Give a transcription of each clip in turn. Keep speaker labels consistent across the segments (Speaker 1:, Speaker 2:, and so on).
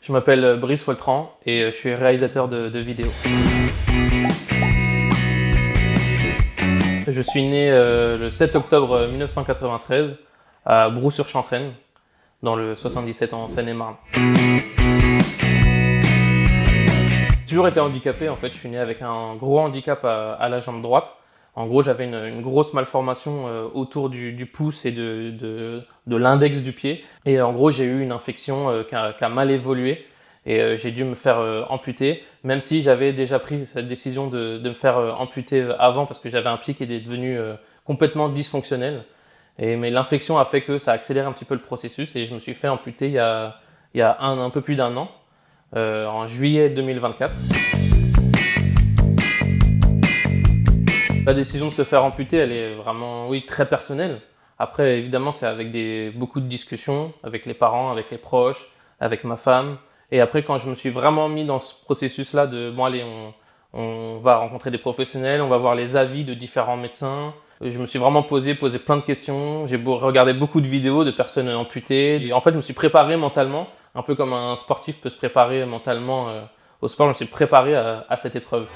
Speaker 1: Je m'appelle Brice Foltran et je suis réalisateur de vidéos. Je suis né le 7 octobre 1993 à Brou-sur-Chantraine, dans le 77 en Seine-et-Marne. J'ai toujours été handicapé, en fait, je suis né avec un gros handicap à la jambe droite. En gros, j'avais une grosse malformation autour du pouce et de l'index du pied. Et en gros, j'ai eu une infection qui a mal évolué et j'ai dû me faire amputer, même si j'avais déjà pris cette décision de me faire amputer avant parce que j'avais un pied qui était devenu complètement dysfonctionnel. Mais l'infection a fait que ça accélère un petit peu le processus et je me suis fait amputer il y a un peu plus d'un an, en juillet 2024. La décision de se faire amputer, elle est vraiment, oui, très personnelle. Après, évidemment, c'est avec beaucoup de discussions avec les parents, avec les proches, avec ma femme. Et après, quand je me suis vraiment mis dans ce processus-là de, bon allez, on va rencontrer des professionnels, on va voir les avis de différents médecins. Je me suis vraiment posé plein de questions. J'ai regardé beaucoup de vidéos de personnes amputées. Et en fait, je me suis préparé mentalement, un peu comme un sportif peut se préparer mentalement au sport. Je me suis préparé à cette épreuve.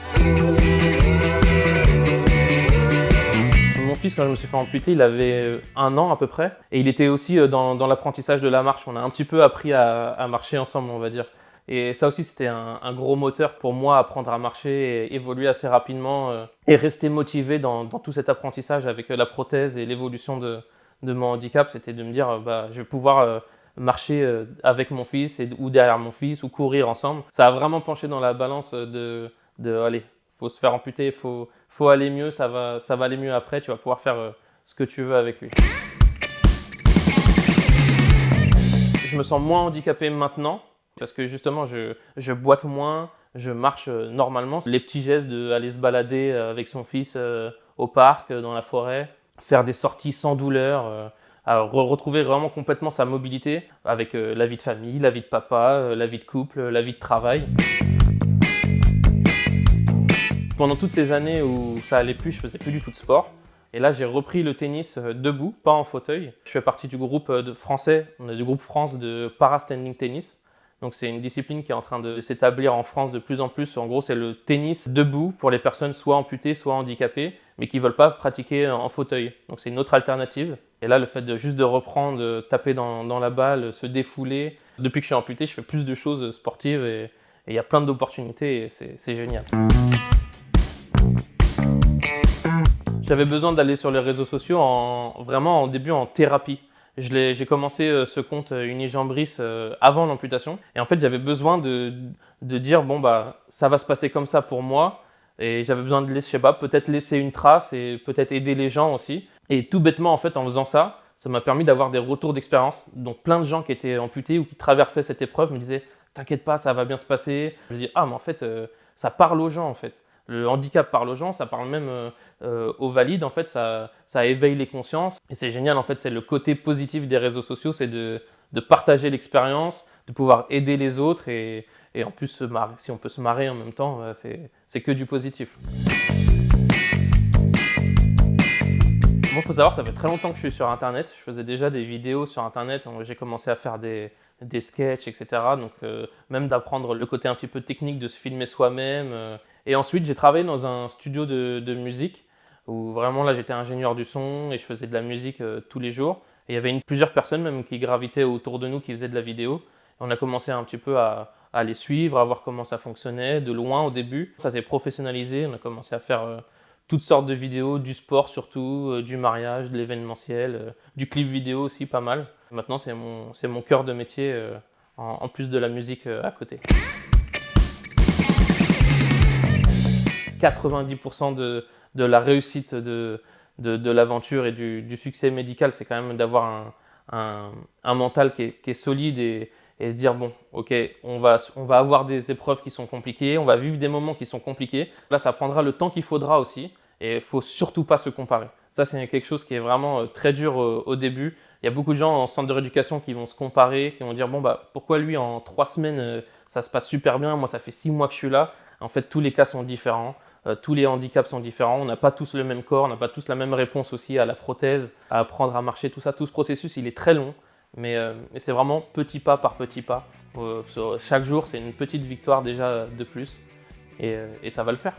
Speaker 1: Mon fils, quand je me suis fait amputer, il avait 1 an à peu près. Et il était aussi dans l'apprentissage de la marche. On a un petit peu appris à marcher ensemble, on va dire. Et ça aussi, c'était un gros moteur pour moi, apprendre à marcher et évoluer assez rapidement et rester motivé dans tout cet apprentissage avec la prothèse et l'évolution de mon handicap. C'était de me dire, je vais pouvoir marcher avec mon fils ou derrière mon fils ou courir ensemble. Ça a vraiment penché dans la balance allez, faut se faire amputer, faut aller mieux, ça va aller mieux après, tu vas pouvoir faire ce que tu veux avec lui. Je me sens moins handicapé maintenant parce que justement je boite moins, je marche normalement. Les petits gestes d'aller se balader avec son fils au parc, dans la forêt, faire des sorties sans douleur, retrouver vraiment complètement sa mobilité avec la vie de famille, la vie de papa, la vie de couple, la vie de travail. Pendant toutes ces années où ça allait plus, je faisais plus du tout de sport. Et là, j'ai repris le tennis debout, pas en fauteuil. Je fais partie du groupe français, on est du groupe France de para-standing tennis. Donc c'est une discipline qui est en train de s'établir en France de plus en plus. En gros, c'est le tennis debout pour les personnes soit amputées, soit handicapées, mais qui ne veulent pas pratiquer en fauteuil. Donc c'est une autre alternative. Et là, le fait juste de reprendre, de taper dans la balle, se défouler. Depuis que je suis amputé, je fais plus de choses sportives et il y a plein d'opportunités et c'est génial. J'avais besoin d'aller sur les réseaux sociaux vraiment en début en thérapie. J'ai commencé ce compte Unijambris avant l'amputation. Et en fait, j'avais besoin de dire, ça va se passer comme ça pour moi. Et j'avais besoin de laisser, je sais pas, peut-être laisser une trace et peut-être aider les gens aussi. Et tout bêtement, en fait, en faisant ça, ça m'a permis d'avoir des retours d'expérience. Donc plein de gens qui étaient amputés ou qui traversaient cette épreuve me disaient, t'inquiète pas, ça va bien se passer. Je me dis, mais en fait, ça parle aux gens, en fait. Le handicap parle aux gens, ça parle même aux valides, en fait, ça éveille les consciences. Et c'est génial, en fait, c'est le côté positif des réseaux sociaux, c'est de partager l'expérience, de pouvoir aider les autres et en plus se marrer. Si on peut se marrer en même temps, c'est que du positif. Moi, il faut savoir, ça fait très longtemps que je suis sur Internet. Je faisais déjà des vidéos sur Internet. J'ai commencé à faire des sketchs, etc. Donc, même d'apprendre le côté un petit peu technique de se filmer soi-même. Et ensuite, j'ai travaillé dans un studio de musique où vraiment là, j'étais ingénieur du son et je faisais de la musique tous les jours. Et il y avait plusieurs personnes même qui gravitaient autour de nous, qui faisaient de la vidéo. Et on a commencé un petit peu à les suivre, à voir comment ça fonctionnait, de loin au début. Ça s'est professionnalisé. On a commencé à faire toutes sortes de vidéos, du sport surtout, du mariage, de l'événementiel, du clip vidéo aussi pas mal. Maintenant, c'est mon cœur de métier en plus de la musique à côté. 90% de la réussite de l'aventure et du succès médical, c'est quand même d'avoir un mental qui est solide et se dire, bon, ok, on va avoir des épreuves qui sont compliquées, on va vivre des moments qui sont compliqués. Là, ça prendra le temps qu'il faudra aussi et il ne faut surtout pas se comparer. Ça, c'est quelque chose qui est vraiment très dur au début. Il y a beaucoup de gens en centre de rééducation qui vont se comparer, qui vont dire, pourquoi lui, en 3 semaines, ça se passe super bien, moi, ça fait 6 mois que je suis là. En fait, tous les cas sont différents. Tous les handicaps sont différents, on n'a pas tous le même corps, on n'a pas tous la même réponse aussi à la prothèse, à apprendre à marcher, tout ça. Tout ce processus, il est très long, mais c'est vraiment petit pas par petit pas Chaque jour, c'est une petite victoire déjà de plus et ça va le faire.